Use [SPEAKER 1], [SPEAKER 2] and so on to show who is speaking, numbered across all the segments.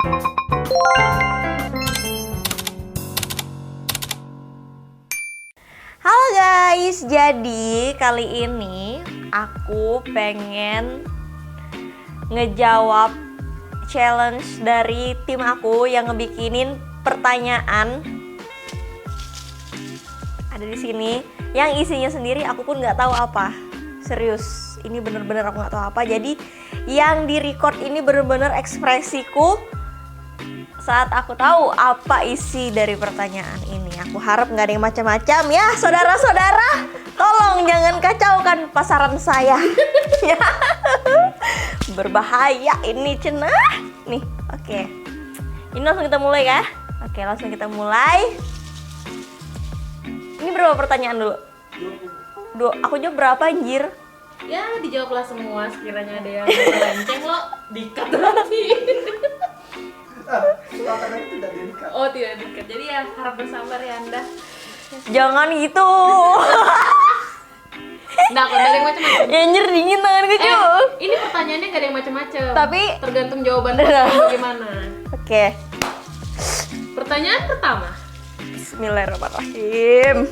[SPEAKER 1] Halo guys, jadi kali ini aku pengen ngejawab challenge dari tim aku yang ngebikinin pertanyaan. Ada di sini, yang isinya sendiri aku pun nggak tahu apa. Serius, ini bener-bener aku nggak tahu apa. Jadi yang di record ini bener-bener ekspresiku saat aku tahu apa isi dari pertanyaan ini. Aku harap nggak ada yang macam-macam ya, saudara-saudara. Tolong jangan kacaukan pasaran saya. Ya. Berbahaya ini cenah. Nih, oke. Ini langsung kita mulai ya. Oke, langsung kita mulai. Ini berapa pertanyaan dulu? 2. Aku jawab berapa anjir?
[SPEAKER 2] Ya, dijawablah semua. Sekiranya ada yang melenceng lo di-cut nanti. Oh, tidak di-cut. Jadi ya harap bersabar ya Anda.
[SPEAKER 1] Jangan gitu.
[SPEAKER 2] Nggak, kok ada yang macam-macam.
[SPEAKER 1] Ya anjir dingin tangan gue cuy.
[SPEAKER 2] Ini pertanyaannya nggak ada yang macam-macam.
[SPEAKER 1] Tapi
[SPEAKER 2] tergantung jawaban bagaimana.
[SPEAKER 1] Oke.
[SPEAKER 2] Pertanyaan pertama.
[SPEAKER 1] Bismillahirrahmanirrahim.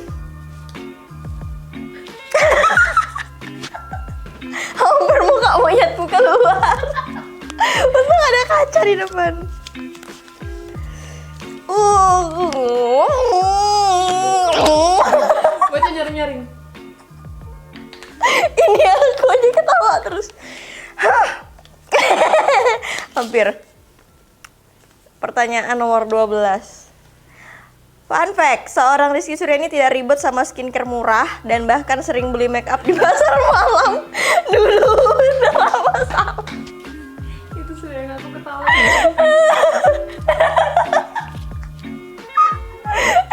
[SPEAKER 1] Hampir muka monyetku keluar. Untung ada kaca di depan.
[SPEAKER 2] Baca nyaring-nyaring.
[SPEAKER 1] Ini aku aja ketawa terus. Hampir. Pertanyaan nomor 12. Fun fact, seorang Rizky Suryani tidak ribet sama skincare murah dan bahkan sering beli make up di pasar malam dulu selama sama.
[SPEAKER 2] Itu sudah yang aku ketawa.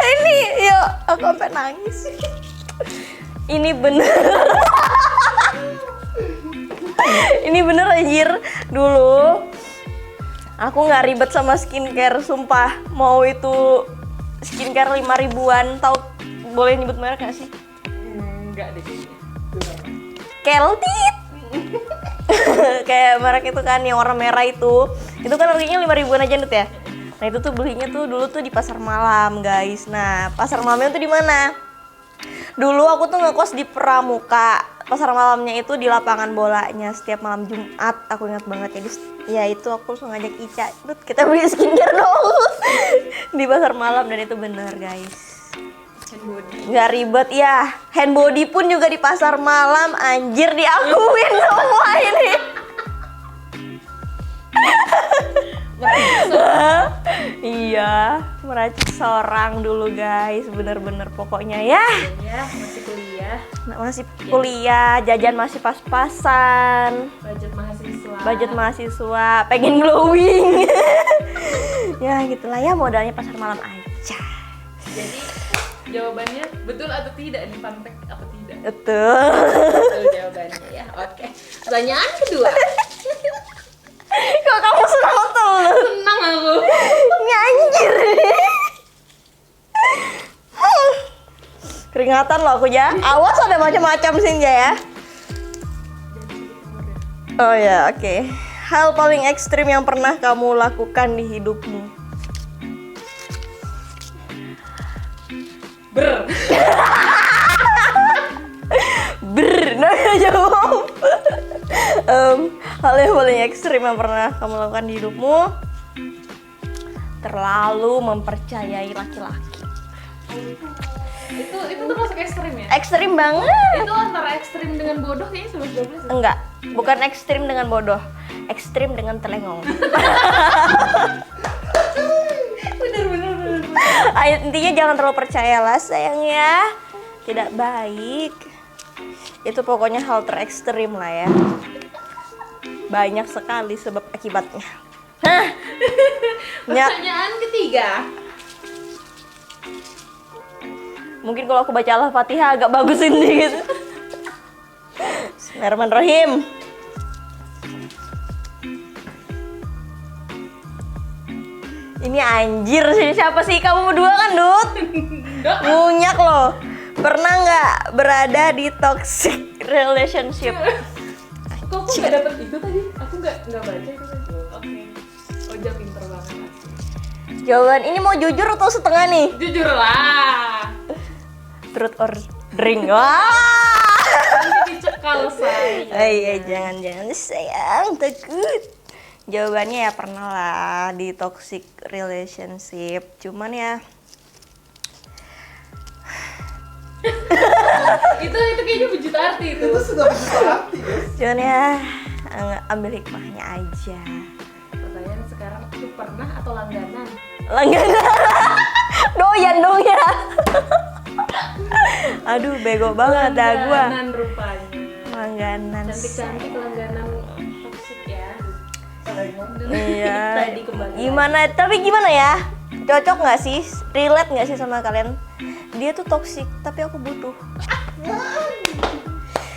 [SPEAKER 1] Ini, yuk, aku sampai nangis. Ini bener. Ini bener anjir. Dulu aku nggak ribet sama skincare, sumpah. Mau itu skincare 5 ribuan, tau boleh nyebut merek gak sih?
[SPEAKER 2] Enggak deh kayaknya.
[SPEAKER 1] Keltit. Kayak merek itu kan yang warna merah itu kan harganya 5 ribuan aja Dut ya. Nah itu tuh belinya tuh dulu tuh di pasar malam guys. Nah pasar malamnya tuh di mana? Dulu aku tuh ngekos di Pramuka. Pasar malamnya itu di lapangan bolanya setiap malam Jumat. Aku ingat banget. Jadi ya itu aku langsung ngajak Ica, Dut kita beli skincare dong. Di pasar malam, dan itu bener guys.
[SPEAKER 2] Hand body.
[SPEAKER 1] Nggak ribet ya. Hand body pun juga di pasar malam. Anjir, diakuin semua ini. Iya, meracik seorang dulu guys, bener-bener pokoknya ya.
[SPEAKER 2] Ya, masih kuliah.
[SPEAKER 1] Masih kuliah, jajan masih pas-pasan. Budget mahasiswa, pengen glowing. Ya gitulah ya, modalnya pasar malam aja.
[SPEAKER 2] Jadi jawabannya betul atau tidak nih, fun fact apa tidak?
[SPEAKER 1] Betul.
[SPEAKER 2] Betul jawabannya ya. Oke. Pertanyaan kedua.
[SPEAKER 1] Kok kamu senang betul?
[SPEAKER 2] Senang aku.
[SPEAKER 1] Ini anjir. Keringatan loh aku ya. Awas ada macam-macam sih ya. Oh ya, oke. Hal paling ekstrim yang pernah kamu lakukan di hidupmu? Nah jawab. Hal yang paling ekstrim yang pernah kamu lakukan di hidupmu? Terlalu mempercayai laki-laki.
[SPEAKER 2] Itu termasuk ekstrim ya?
[SPEAKER 1] Ekstrim banget.
[SPEAKER 2] Itu antara ekstrim dengan bodoh kayaknya 11-12.
[SPEAKER 1] Enggak, bukan ekstrim dengan bodoh. Ekstrim dengan telengong.
[SPEAKER 2] Bener.
[SPEAKER 1] Intinya jangan terlalu percayalah sayang ya. Tidak baik. Itu pokoknya hal terekstrim lah ya. Banyak sekali sebab akibatnya.
[SPEAKER 2] Pertanyaan ketiga.
[SPEAKER 1] Mungkin kalau aku baca Al-Fatihah agak bagusin dikit. Bismillahirrahmanirrahim. Ini anjir sih, siapa sih kamu berdua kan, Dut? Munyak loh. Pernah nggak berada di toxic relationship?
[SPEAKER 2] Kok aku nggak dapet itu tadi? Aku nggak baca itu tadi. Oke. Oja pinter banget.
[SPEAKER 1] Jawaban ini mau jujur atau setengah nih?
[SPEAKER 2] Jujur lah.
[SPEAKER 1] Truth or drink? Wah.
[SPEAKER 2] Nanti dicekal saya.
[SPEAKER 1] Iya, jangan sayang, takut. Jawabannya ya pernah lah di toxic relationship. Cuman ya
[SPEAKER 2] itu kayaknya berjuta arti itu.
[SPEAKER 3] Itu sudah berjuta arti guys.
[SPEAKER 1] cuman ya ambil hikmahnya aja.
[SPEAKER 2] Pertanyaan sekarang itu pernah atau langganan?
[SPEAKER 1] Langganan. Doyan dong ya. Aduh, bego banget dah gua.
[SPEAKER 2] Langganan rupanya.
[SPEAKER 1] Langganan.
[SPEAKER 2] Cantik-cantik langganan toksik ya.
[SPEAKER 1] Iya.
[SPEAKER 2] Tadi kembali.
[SPEAKER 1] Gimana ya? Cocok nggak sih? Relate nggak sih sama kalian? Dia tuh toksik, tapi aku butuh.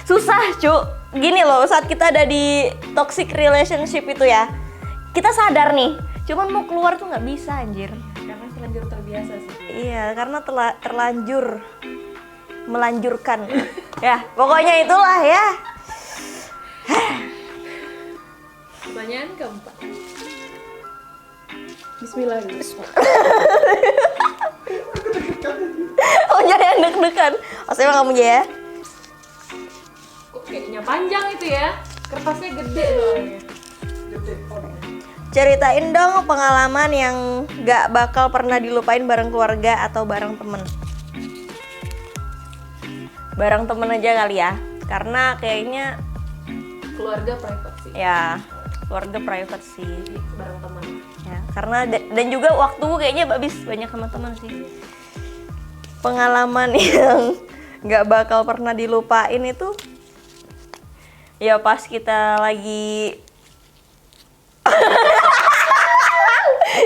[SPEAKER 1] Susah, Cuk. Gini loh, saat kita ada di toxic relationship itu ya, kita sadar nih, cuman mau keluar tuh nggak bisa, anjir.
[SPEAKER 2] Karena terlanjur terbiasa sih.
[SPEAKER 1] Iya, karena terlanjur melanjurkan. Ya, pokoknya itulah ya.
[SPEAKER 2] Pertanyaan keempat. Bismillah.
[SPEAKER 1] Oh, jangan deg-degan. Oh, saya emang kamu ya.
[SPEAKER 2] Kok kayaknya panjang itu ya? Kertasnya gede soalnya.
[SPEAKER 1] Ceritain dong pengalaman yang gak bakal pernah dilupain bareng keluarga atau bareng temen. Bareng temen aja kali ya, karena kayaknya
[SPEAKER 2] Keluarga private sih.
[SPEAKER 1] ya keluarga private sih.
[SPEAKER 2] Jadi bareng teman.
[SPEAKER 1] Ya, karena dan juga waktu kayaknya habis banyak sama teman sih. Pengalaman yang gak bakal pernah dilupain itu ya pas kita lagi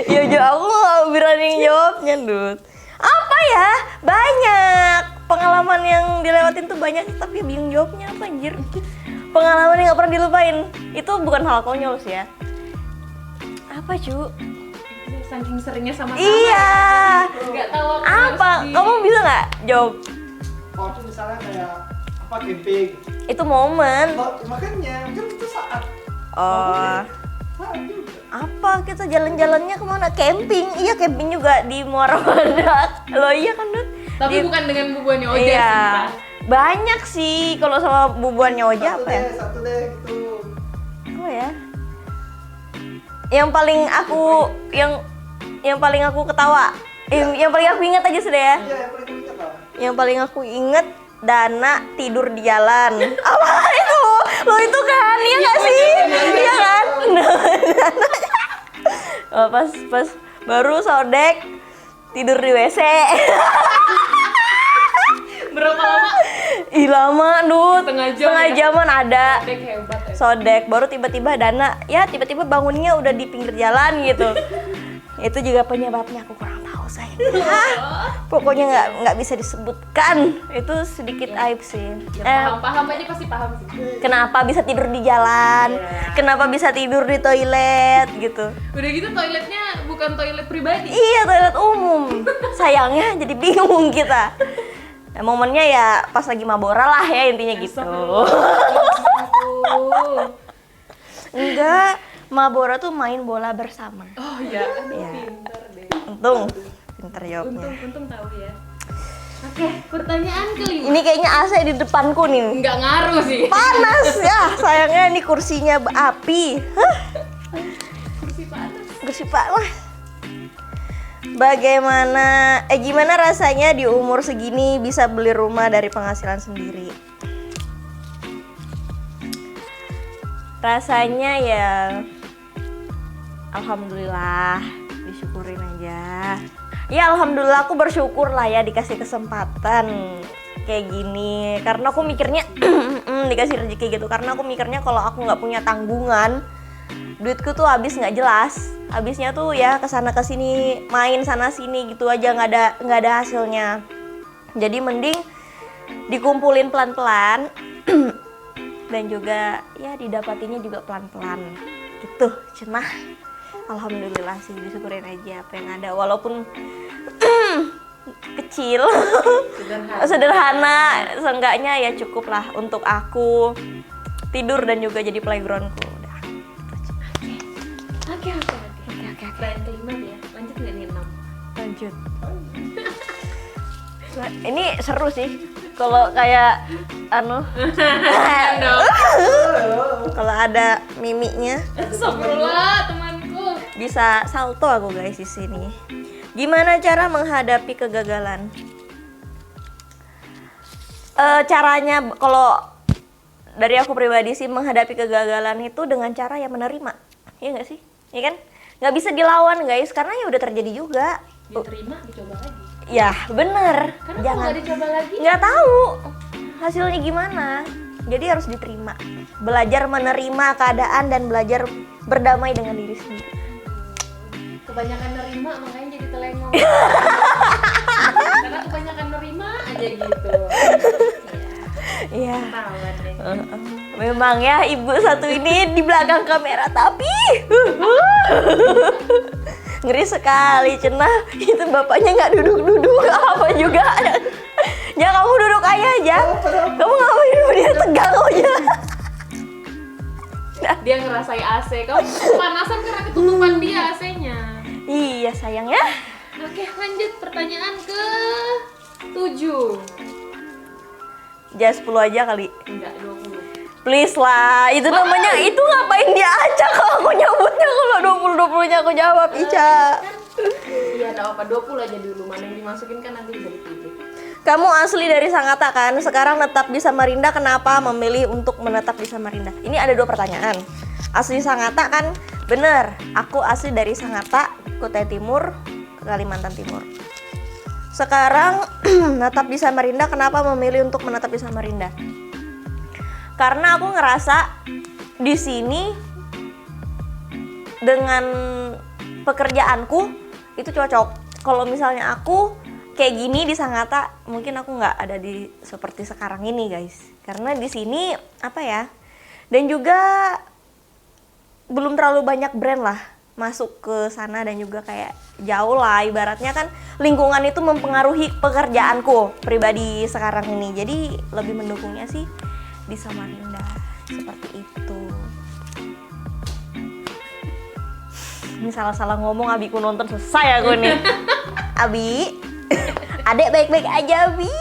[SPEAKER 1] ya aku gak berani jawabnya, Dut. Apa ya? Banyak pengalaman yang dilewatin tuh banyak, tapi bingung jawabnya apa, anjir. Pengalaman yang gak pernah dilupain itu bukan hal konyol sih ya. Apa, Cu?
[SPEAKER 2] Saking seringnya sama-sama.
[SPEAKER 1] Iya.
[SPEAKER 2] Nggak tahu
[SPEAKER 1] Apa? Kamu bisa nggak jawab?
[SPEAKER 3] Waktu misalnya kayak apa camping.
[SPEAKER 1] Itu momen.
[SPEAKER 3] Makanya kan itu saat.
[SPEAKER 1] Oh.
[SPEAKER 3] Saat juga.
[SPEAKER 1] Apa kita jalan-jalannya kemana? Camping. Iya, camping juga di Muara Badak. Loh iya kan, Dut?
[SPEAKER 2] Tapi bukan dengan bubuannya Oja
[SPEAKER 1] Iya.
[SPEAKER 2] sih, Pak.
[SPEAKER 1] Banyak sih kalau sama bubuannya Oja apa ya?
[SPEAKER 3] Satu deh gitu.
[SPEAKER 1] Apa ya? Yang paling aku ketawa. Yang paling aku ingat aja sudah ya.
[SPEAKER 3] Iya, yang paling ingat lah.
[SPEAKER 1] Yang paling aku inget Dana tidur di jalan. Apa itu? Lo itu kan, iya nggak sih? Iya kan? Oh, pas baru Sodek tidur di WC.
[SPEAKER 2] Berapa lama?
[SPEAKER 1] Ih lama, Dut.
[SPEAKER 2] Setengah jam
[SPEAKER 1] Setengah
[SPEAKER 2] ya?
[SPEAKER 1] jaman ada.
[SPEAKER 2] Dek hebat ya.
[SPEAKER 1] Sodek baru tiba-tiba Dana ya tiba-tiba bangunnya udah di pinggir jalan gitu. Itu juga penyebabnya aku kurang tahu sayang. Pokoknya nggak bisa disebutkan. Itu sedikit aib sih.
[SPEAKER 2] Ya, paham aja pasti paham sih.
[SPEAKER 1] Kenapa bisa tidur di jalan?
[SPEAKER 2] Iya.
[SPEAKER 1] Kenapa bisa tidur di toilet gitu?
[SPEAKER 2] Udah gitu toiletnya bukan toilet pribadi.
[SPEAKER 1] Iya, toilet umum. Sayangnya jadi bingung kita. Nah, momennya ya pas lagi mabora lah ya intinya gitu. Enggak, mabora tuh main bola bersama.
[SPEAKER 2] Oh iya, aduh
[SPEAKER 1] Iya.
[SPEAKER 2] pinter deh.
[SPEAKER 1] Pinter jawabnya.
[SPEAKER 2] Untung tahu ya. Oke, pertanyaan kelima.
[SPEAKER 1] Ini kayaknya AC di depanku nih.
[SPEAKER 2] Nggak ngaruh sih.
[SPEAKER 1] Panas ya, sayangnya ini kursinya api. Hah?
[SPEAKER 2] Kursi panas.
[SPEAKER 1] Kursi panas. Gimana rasanya di umur segini bisa beli rumah dari penghasilan sendiri? Rasanya ya alhamdulillah, disyukurin aja. Ya alhamdulillah aku bersyukur lah ya dikasih kesempatan kayak gini. Karena aku mikirnya dikasih rezeki gitu. Karena aku mikirnya kalau aku nggak punya tanggungan, duitku tuh habis nggak jelas. Habisnya tuh ya kesana kesini, main sana sini gitu aja nggak ada hasilnya. Jadi mending dikumpulin pelan-pelan dan juga ya didapatinya juga pelan-pelan gitu. Cenah. Alhamdulillah sih, disyukurin aja apa yang ada walaupun kecil. Sederhana, seenggaknya ya cukup lah untuk aku tidur dan juga jadi playgroundku. Udah.
[SPEAKER 2] Oke. Pertanyaan kelima ya. Lanjut nggak nih 6?
[SPEAKER 1] lanjut. Nah, ini seru sih. Kalau kayak kalau ada mimiknya
[SPEAKER 2] Astagfirullah temanku.
[SPEAKER 1] bisa salto aku guys di sini. Gimana cara menghadapi kegagalan? Caranya kalau dari aku pribadi sih menghadapi kegagalan itu dengan cara yang menerima. Iya nggak sih? Iya kan? Nggak bisa dilawan guys karena ya udah terjadi juga.
[SPEAKER 2] Diterima, dicoba lagi.
[SPEAKER 1] Ya bener.
[SPEAKER 2] Karena kalau
[SPEAKER 1] Jangan.
[SPEAKER 2] nggak dicoba lagi,
[SPEAKER 1] Nggak tahu hasilnya gimana. Jadi harus diterima. Belajar menerima keadaan dan belajar berdamai dengan diri sendiri.
[SPEAKER 2] kebanyakan nerima makanya jadi telengong. Karena kebanyakan nerima aja gitu.
[SPEAKER 1] Iya.
[SPEAKER 2] Ketahuan deh.
[SPEAKER 1] Memang ya ibu satu ini di belakang kamera tapi ngeri sekali cenah. Itu bapaknya nggak duduk-duduk apa juga. Ya kamu duduk aja. Kamu ngapain dia tegang aja.
[SPEAKER 2] Dia ngerasai AC, kamu kepanasan karena ketutupan dia AC-nya.
[SPEAKER 1] Iya sayang ya.
[SPEAKER 2] Oke, lanjut pertanyaan ke 7.
[SPEAKER 1] Jangan 10 aja kali.
[SPEAKER 2] Enggak, 20.
[SPEAKER 1] Please lah, itu namanya itu ngapain dia acak kalau aku nyebutnya kalau 20-20-nya aku jawab Ica.
[SPEAKER 2] Iya, enggak apa-apa, 20 aja dulu. Mana yang dimasukin kan nanti bisa dipilih.
[SPEAKER 1] Kamu asli dari Sangatta kan? Sekarang netap di Samarinda, kenapa memilih untuk menetap di Samarinda? Ini ada 2 pertanyaan. Asli Sangatta kan? Bener, aku asli dari Sangatta, Kutai Timur, Kalimantan Timur. Sekarang netap di Samarinda, kenapa memilih untuk menetap di Samarinda? Karena aku ngerasa di sini dengan pekerjaanku itu cocok. Kalau misalnya aku kayak gini di Sangatta, mungkin aku nggak ada di seperti sekarang ini guys. Karena di sini apa ya? Dan juga belum terlalu banyak brand lah masuk ke sana dan juga kayak jauh lah ibaratnya kan lingkungan itu mempengaruhi pekerjaanku pribadi sekarang ini. Jadi lebih mendukungnya sih di Samarinda seperti itu. Ini salah-salah ngomong Abiku nonton selesai aku nih. Abi, adek baik-baik aja Abi.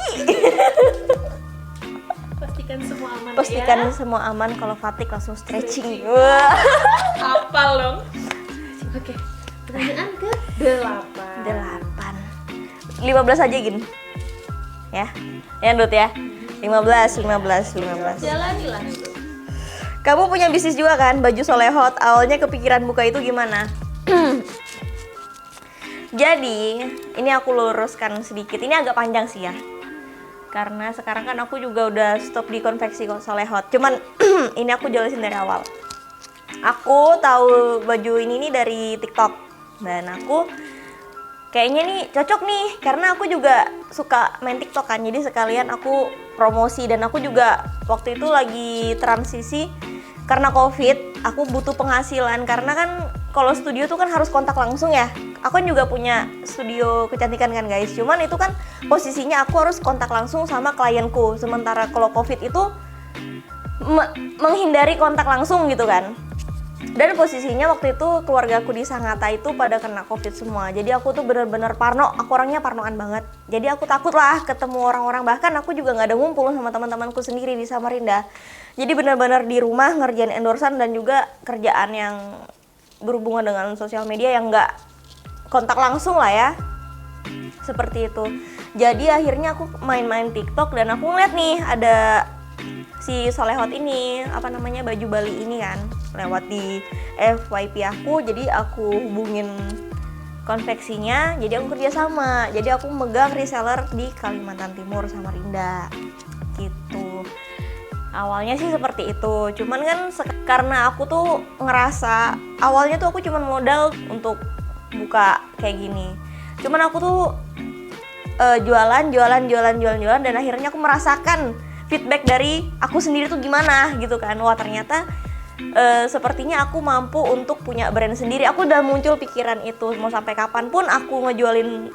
[SPEAKER 2] Pastikan semua aman
[SPEAKER 1] Pastikan
[SPEAKER 2] ya.
[SPEAKER 1] semua aman, kalau fatigue langsung stretching. Wah.
[SPEAKER 2] Hafal dong. Oke, pertanyaan ke 8.
[SPEAKER 1] 8. 15 aja gini. Ya. Ya Dut ya. 15.
[SPEAKER 2] Jalanilah itu.
[SPEAKER 1] Kamu punya bisnis juga kan, baju Solehot. Awalnya kepikiran buka itu gimana? Jadi, ini aku luruskan sedikit. Ini agak panjang sih ya. Karena sekarang kan aku juga udah stop di konveksi Solehot. Cuman ini aku jelasin dari awal. Aku tahu baju ini nih dari TikTok. Dan aku kayaknya nih cocok nih karena aku juga suka main TikTok kan. Jadi sekalian aku promosi dan aku juga waktu itu lagi transisi karena Covid, aku butuh penghasilan karena kan kalau studio tuh kan harus kontak langsung ya. Aku kan juga punya studio kecantikan kan guys. Cuman itu kan posisinya aku harus kontak langsung sama klienku. Sementara kalau Covid itu menghindari kontak langsung gitu kan. Dan posisinya waktu itu keluargaku di Sangatta itu pada kena Covid semua. Jadi aku tuh bener-bener parno, aku orangnya parnoan banget. Jadi aku takut lah ketemu orang-orang, bahkan aku juga gak ada ngumpul sama teman-temanku sendiri di Samarinda. Jadi bener-bener di rumah ngerjain endorsan dan juga kerjaan yang berhubungan dengan sosial media yang gak kontak langsung lah ya. Seperti itu. Jadi akhirnya aku main-main TikTok dan aku ngeliat nih ada si Solehot ini, apa namanya, baju Bali ini kan lewat di FYP aku, jadi aku hubungin konveksinya, jadi aku kerja sama, jadi aku megang reseller di Kalimantan Timur Samarinda gitu. Awalnya sih seperti itu, cuman kan karena aku tuh ngerasa awalnya tuh aku cuman modal untuk buka kayak gini, cuman aku tuh jualan dan akhirnya aku merasakan feedback dari aku sendiri tuh gimana gitu kan. Wah ternyata sepertinya aku mampu untuk punya brand sendiri. Aku udah muncul pikiran itu, mau sampai kapanpun aku ngejualin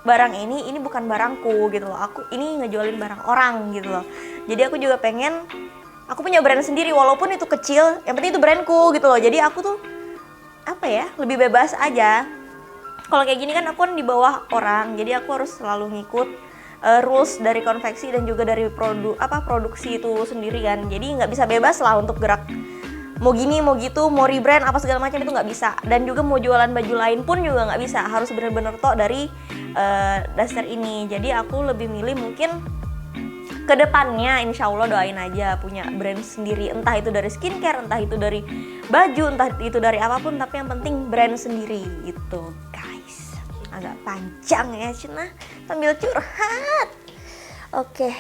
[SPEAKER 1] barang ini bukan barangku gitu loh. Aku ini ngejualin barang orang gitu loh. Jadi aku juga pengen aku punya brand sendiri walaupun itu kecil, yang penting itu brandku gitu loh. Jadi aku tuh apa ya, lebih bebas aja. kalau kayak gini kan aku kan di bawah orang, jadi aku harus selalu ngikut rules dari konveksi dan juga dari produksi itu sendiri kan. Jadi nggak bisa bebas lah untuk gerak mau gini mau gitu, mau rebrand apa segala macam itu nggak bisa. Dan juga mau jualan baju lain pun juga nggak bisa, harus bener-bener tok dari dasar ini. Jadi aku lebih milih mungkin kedepannya insya Allah doain aja punya brand sendiri, entah itu dari skincare, entah itu dari baju, entah itu dari apapun, tapi yang penting brand sendiri gitu guys. Agak panjang ya Cina, sambil curhat. Oke,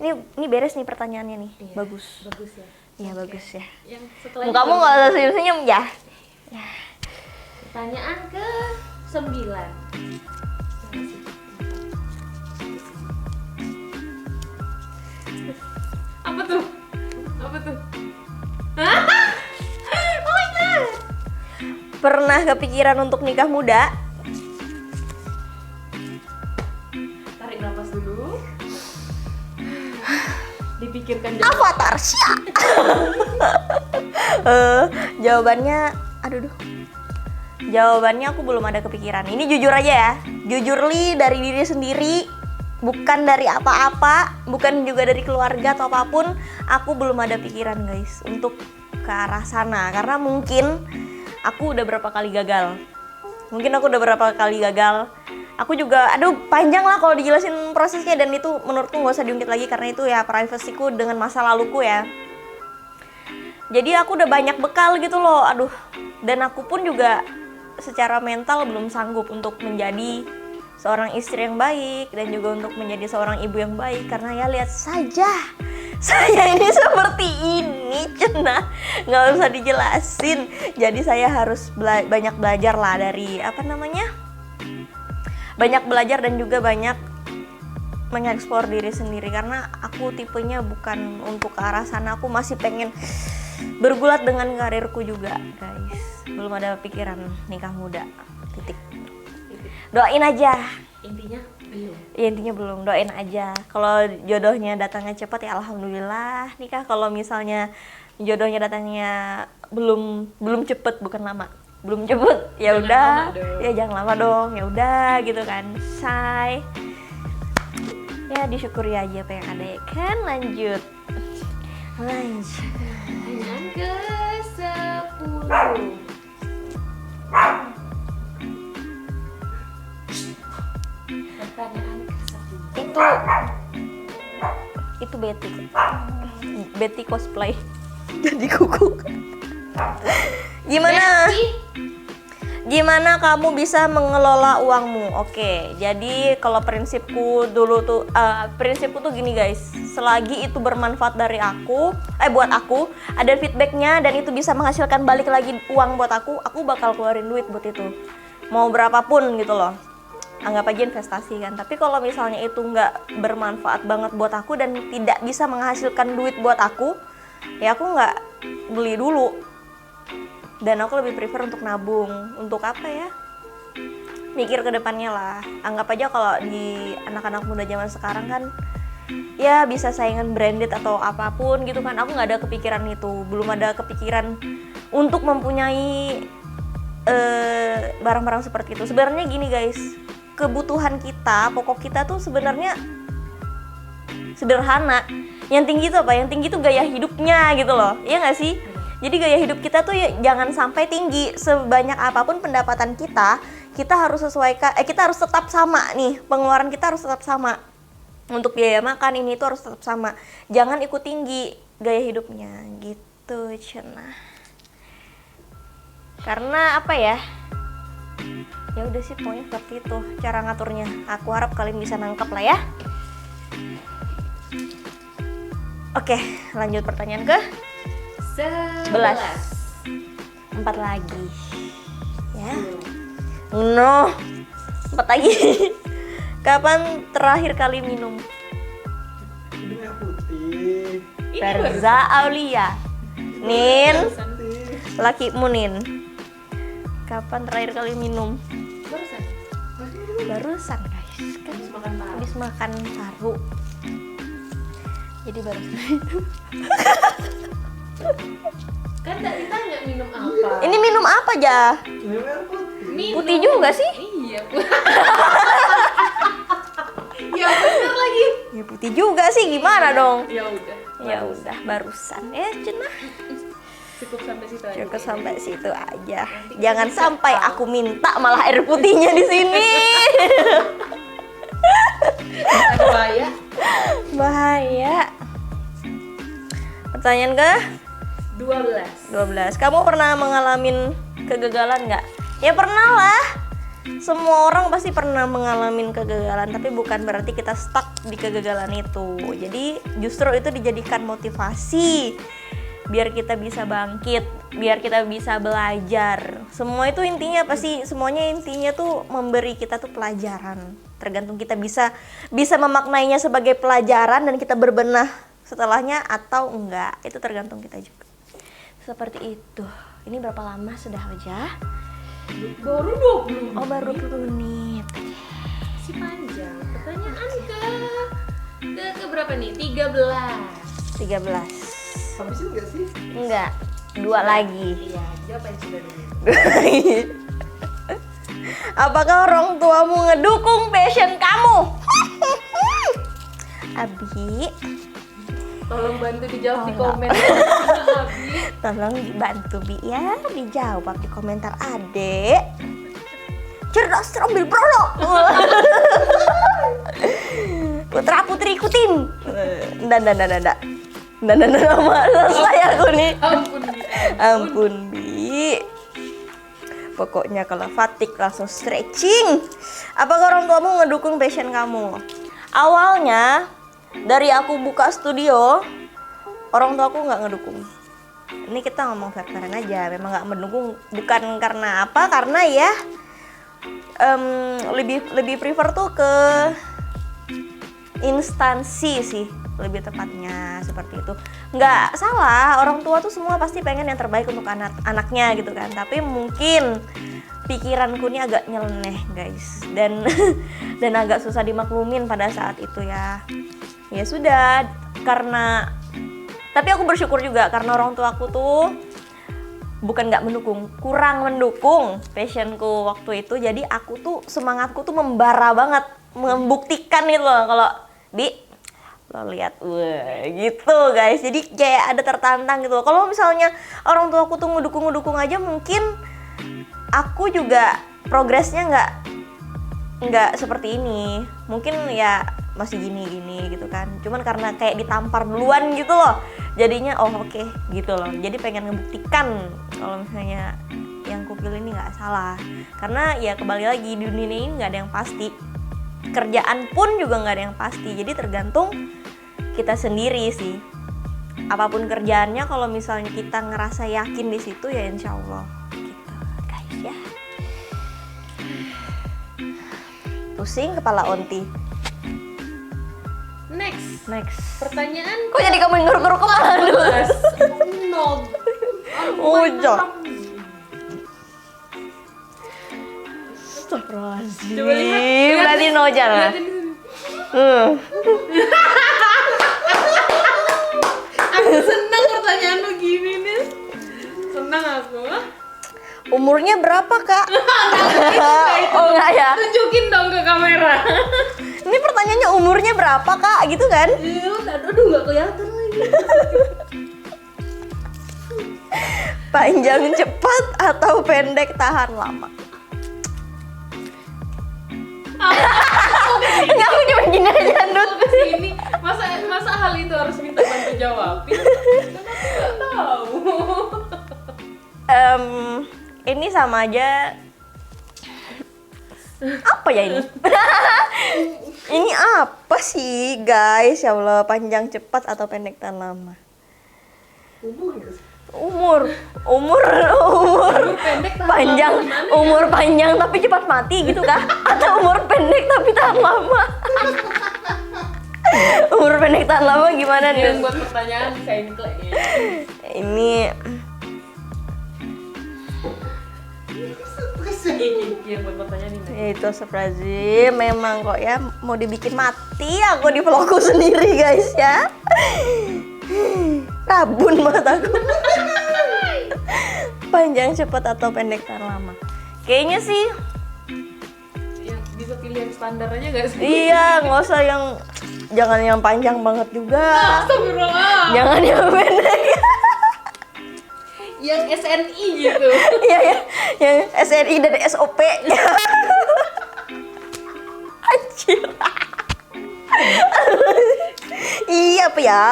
[SPEAKER 1] ini beres nih pertanyaannya nih.
[SPEAKER 2] Iya,
[SPEAKER 1] bagus
[SPEAKER 2] ya.
[SPEAKER 1] Iya
[SPEAKER 2] Oke.
[SPEAKER 1] bagus ya.
[SPEAKER 2] Yang setelah
[SPEAKER 1] Kamu nggak usah senyum-senyum ya.
[SPEAKER 2] pertanyaan ke 9. Apa tuh? Apa tuh? Oh my god.
[SPEAKER 1] Pernah kepikiran untuk nikah muda?
[SPEAKER 2] Tarik nafas dulu. Dipikirkan jauh.
[SPEAKER 1] Avatar siap. Jawabannya, aduh. Jawabannya aku belum ada kepikiran. Ini jujur aja ya, jujur dari diri sendiri, bukan dari apa-apa, bukan juga dari keluarga atau apapun. Aku belum ada pikiran guys untuk ke arah sana, karena mungkin aku udah berapa kali gagal. Aku juga, panjang lah kalau dijelasin prosesnya, dan itu menurutku nggak usah diungkit lagi karena itu ya privasiku dengan masa laluku ya. Jadi aku udah banyak bekal gitu loh, dan aku pun juga secara mental belum sanggup untuk menjadi seorang istri yang baik dan juga untuk menjadi seorang ibu yang baik, karena ya lihat saja saya ini seperti ini, cenah, nggak usah dijelasin. Jadi saya harus banyak belajar lah dari banyak belajar dan juga banyak mengeksplor diri sendiri, karena aku tipenya bukan untuk ke arah sana. Aku masih pengen bergulat dengan karirku juga guys. Belum ada pikiran nikah muda, titik. Doain aja.
[SPEAKER 2] Intinya belum.
[SPEAKER 1] Ya, intinya belum, doain aja. Kalau jodohnya datangnya cepat ya alhamdulillah nikah. Kalau misalnya jodohnya datangnya belum cepet, bukan lama, belum cepet, ya udah, ya jangan lama dong, ya udah gitu kan, say. Ya disyukuri aja apa yang ada ya kan. Lanjut.
[SPEAKER 2] Pertanyaan ke 10. Pertanyaan ke 10.
[SPEAKER 1] Itu Betty cosplay jadi kuku. Gimana kamu bisa mengelola uangmu? Oke, jadi kalau prinsipku tuh gini guys, selagi itu bermanfaat buat aku, ada feedbacknya dan itu bisa menghasilkan balik lagi uang buat aku bakal keluarin duit buat itu, mau berapapun gitu loh. Anggap aja investasi kan. Tapi kalau misalnya itu nggak bermanfaat banget buat aku dan tidak bisa menghasilkan duit buat aku, ya aku nggak beli dulu. Dan aku lebih prefer untuk nabung. Untuk apa ya? Mikir ke depannya lah. Anggap aja kalau di anak-anak muda zaman sekarang kan ya bisa saingan branded atau apapun gitu kan. Aku nggak ada kepikiran itu. Belum ada kepikiran untuk mempunyai barang-barang seperti itu. Sebenarnya gini guys, kebutuhan kita, pokok kita tuh sebenarnya sederhana. Yang tinggi itu apa? Yang tinggi itu gaya hidupnya gitu loh. Iya nggak sih? Jadi gaya hidup kita tuh ya jangan sampai tinggi. Sebanyak apapun pendapatan kita harus sesuaikan, kita harus tetap sama nih, pengeluaran kita harus tetap sama. Untuk biaya makan ini tuh harus tetap sama. Jangan ikut tinggi gaya hidupnya gitu, cenah. Karena apa ya? Ya udah sih pokoknya seperti itu cara ngaturnya. Aku harap kalian bisa nangkep lah ya. Oke, lanjut pertanyaan ke 11. 4 lagi. Ya. No. 4 lagi. Kapan terakhir kali minum?
[SPEAKER 3] Minum yang putih.
[SPEAKER 1] Terza Aulia. Nin,
[SPEAKER 3] Putih.
[SPEAKER 1] lakimu Nin. Kapan terakhir kali minum?
[SPEAKER 2] Barusan.
[SPEAKER 1] Barusan guys. Kan
[SPEAKER 2] Habis makan paru.
[SPEAKER 1] habis makan paru. Jadi barusan itu.
[SPEAKER 2] Kan tadi ditanya minum apa?
[SPEAKER 1] Ini minum apa aja?
[SPEAKER 3] Minum air putih.
[SPEAKER 2] Minum.
[SPEAKER 1] Putih juga sih.
[SPEAKER 2] Iya. Ya bener lagi.
[SPEAKER 1] Ya putih juga sih, gimana dong?
[SPEAKER 2] Ya udah.
[SPEAKER 1] Ya udah barusan ya cenah.
[SPEAKER 2] Cukup sampai situ aja.
[SPEAKER 1] Cukup sampai situ aja. Jangan sampai aku minta malah air putihnya di sini.
[SPEAKER 2] Ada bahaya.
[SPEAKER 1] Bahaya. Pertanyaan ke
[SPEAKER 2] 12.
[SPEAKER 1] 12. Kamu pernah mengalami kegagalan nggak? Ya pernah lah. Semua orang pasti pernah mengalami kegagalan, tapi bukan berarti kita stuck di kegagalan itu. Jadi justru itu dijadikan motivasi biar kita bisa bangkit, biar kita bisa belajar. Semua itu intinya pasti, semuanya intinya tuh memberi kita tuh pelajaran. Tergantung kita bisa memaknainya sebagai pelajaran dan kita berbenah setelahnya atau enggak. Itu tergantung kita juga. Seperti itu. Ini berapa lama sudah aja?
[SPEAKER 2] Baru 20.
[SPEAKER 1] Oh, baru 20 menit.
[SPEAKER 2] Si panjang. Pertanyaan ke berapa nih? 13.
[SPEAKER 1] 13.
[SPEAKER 3] Habisin nggak sih?
[SPEAKER 1] Enggak. 2 lagi.
[SPEAKER 2] Iya, jawab yang sudah dulu.
[SPEAKER 1] Apakah orang tuamu ngedukung passion kamu? Abi,
[SPEAKER 2] Tolong bantu dijawab di
[SPEAKER 1] Tolong.
[SPEAKER 2] komen. Abi.
[SPEAKER 1] tolong dibantu Bi ya, dijawab di komentar Adek. Cerdas terambil prolog. Putra putri ikutin. Dan nama selesai aku nih.
[SPEAKER 2] Ampun, Bi.
[SPEAKER 1] Ampun Bi. Pokoknya kalau fatigue langsung stretching. Apakah orang tuamu ngedukung passion kamu? Awalnya dari aku buka studio, orang tua aku nggak ngedukung. Ini kita ngomong fair-fairan aja, memang nggak mendukung. Bukan karena apa? Karena ya lebih prefer tuh ke instansi sih, lebih tepatnya seperti itu. Nggak salah, orang tua tuh semua pasti pengen yang terbaik untuk anaknya gitu kan. Tapi mungkin pikiranku ini agak nyeleneh guys, dan dan agak susah dimaklumin pada saat itu ya. Ya sudah, karena tapi aku bersyukur juga karena orang tua aku tuh bukan nggak mendukung, kurang mendukung passionku waktu itu. Jadi aku tuh semangatku tuh membara banget, membuktikan itu loh kalau Bi, lo lihat, wah gitu guys. Jadi kayak ada tertantang gitu loh. Kalau misalnya orang tua aku tuh ngedukung aja, mungkin aku juga progresnya nggak seperti ini. Mungkin ya masih gini gitu kan. Cuman karena kayak ditampar duluan gitu loh, jadinya oh oke, gitu loh. Jadi pengen ngebuktikan kalau misalnya yang kupilih ini nggak salah. Karena ya kembali lagi, di dunia ini nggak ada yang pasti. Kerjaan pun juga nggak ada yang pasti. Jadi tergantung kita sendiri sih. Apapun kerjaannya, kalau misalnya kita ngerasa yakin di situ ya insya Allah gitu guys ya. Pusing kepala onti. Next.
[SPEAKER 2] Pertanyaan
[SPEAKER 1] Kok jadi kamu yang ngeruk-ngeruk kepala dulu?
[SPEAKER 2] No.
[SPEAKER 1] Ujor.
[SPEAKER 2] Coba
[SPEAKER 1] Astagfirullahaladzim. Berarti no jangan.
[SPEAKER 2] liatin. Aku senang pertanyaan lu gini nih. Senang aku.
[SPEAKER 1] Umurnya berapa kak? Oh enggak ya?
[SPEAKER 2] Tunjukin dong ke kamera.
[SPEAKER 1] Ini pertanyaannya umurnya berapa kak? Gitu kan?
[SPEAKER 2] Aduh nggak kelihatan lagi.
[SPEAKER 1] Panjang cepat atau pendek tahan lama? Enggak, aku cuma gini aja Dut.
[SPEAKER 2] Ini masa hal itu harus minta bantu jawabin? Kan aku nggak tahu.
[SPEAKER 1] Ini sama aja. Apa ya ini? Ini apa sih guys? Ya Allah, panjang cepat atau pendek tahan lama?
[SPEAKER 3] Umur nggak sih?
[SPEAKER 1] Umur
[SPEAKER 2] Pendek tahan
[SPEAKER 1] panjang,
[SPEAKER 2] lama gimana ya?
[SPEAKER 1] umur panjang tapi cepat mati gitu kah? Atau umur pendek tapi tahan lama? Umur pendek tahan lama gimana
[SPEAKER 2] Yang
[SPEAKER 1] nih?
[SPEAKER 2] buat pertanyaan sengklek ya.
[SPEAKER 1] Ini
[SPEAKER 2] Iya buat pertanyaan ini.
[SPEAKER 1] itu surprise, memang kok ya mau dibikin mati aku di vlogku sendiri guys ya. Rabun mataku. Panjang cepat atau pendek tahan lama? Kayaknya sih
[SPEAKER 2] Yang bisa pilih yang standar aja gak sih?
[SPEAKER 1] iya, nggak usah jangan yang panjang banget juga.
[SPEAKER 2] Astagfirullah.
[SPEAKER 1] Jangan yang pendek.
[SPEAKER 2] Yang SNI gitu.
[SPEAKER 1] Iya ya, yang SNI dan SOP. Anjir. Iya apa ya?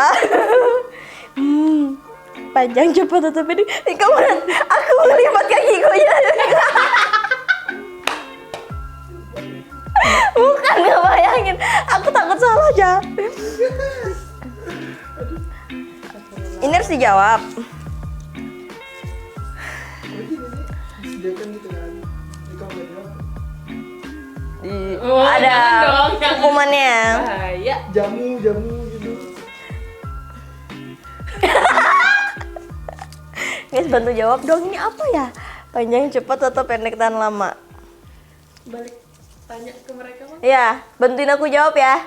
[SPEAKER 1] Panjang cepat atau pendek? Kamu aku ngelipat kakiku ya. Bukan, nggak bayangin. Aku takut salah aja. Ini harus dijawab.
[SPEAKER 3] Disediakan gitu kan. Jadi kalau nggak jawab,
[SPEAKER 2] Oh,
[SPEAKER 1] Ada
[SPEAKER 2] jangan dong, jangan.
[SPEAKER 1] hukumannya.
[SPEAKER 2] Bahaya.
[SPEAKER 3] jamu gitu.
[SPEAKER 1] Guys, bantu jawab dong, ini apa ya? Panjang cepat atau pendek tahan lama?
[SPEAKER 2] Balik tanya ke mereka mah.
[SPEAKER 1] Ya, bantuin aku jawab ya.